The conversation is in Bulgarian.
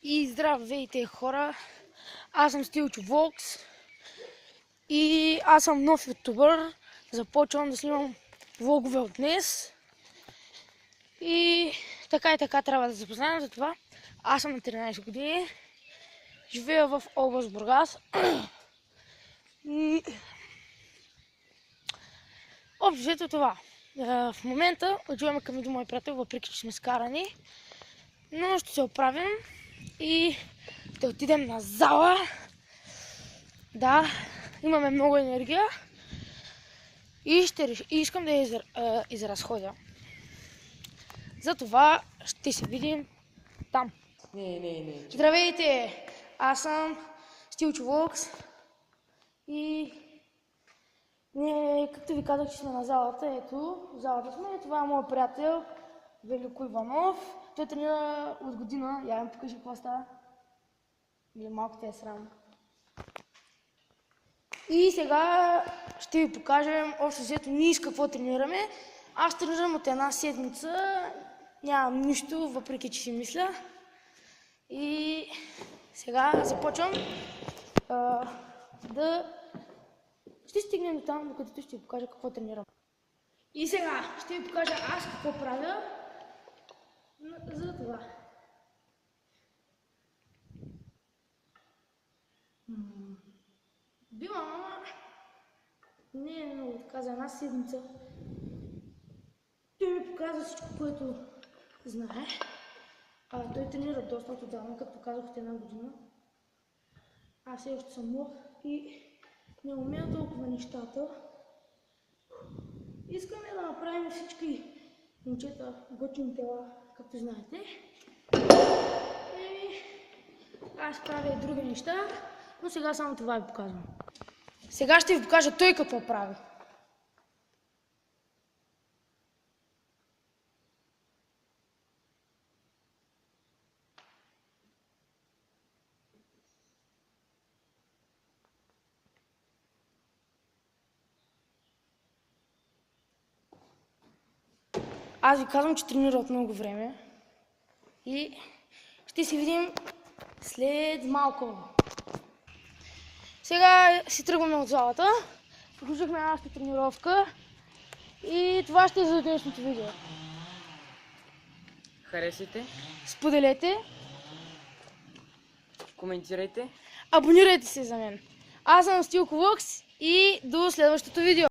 И здравейте хора, аз съм Стилчо Волкс и аз съм нов ютубър. Започвам да снимам влогове от днес и така трябва да се запознаем за това. Аз съм на 13 години, живея в област Бургас и общо това. В момента отиваме към един мой приятел, въпреки че сме скарани, но ще се оправим и ще отидем на зала. Да, имаме много енергия и искам да я изразходя. Затова ще се видим там. Не. Здравейте! Аз съм Стилчо Волкс и както ви казах, че сме на залата. Ето, в залата сме. Това е моят приятел Велико Иванов. Той тренира от година. Я ми покажи какво става. Или малко те е срам. И сега ще ви покажем общо взето ние с какво тренираме. Аз тренирам от една седмица. Нямам нищо, въпреки че си мисля. И сега започвам ще стигнем до там, докато ще ви покажа какво тренирам. И сега ще ви покажа аз какво правя за това. Бивам, ама не е много така за една седмица. Той ми показва всичко, което знае. Той тренира доста отдавна, както казах, от една година. Аз все още съм млад и не умея толкова нещата. Искаме да направим всички момчета готини тела, както знаете. И аз правя и други неща, но сега само това ви показвам. Сега ще ви покажа той какво прави. Аз ви казвам, че тренира от много време и ще се видим след малко. Сега си тръгваме от залата, приключихме нашата тренировка и това ще е за днешното видео. Харесайте, Споделете, коментирайте, абонирайте се за мен. Аз съм Стилчо Волкс и до следващото видео.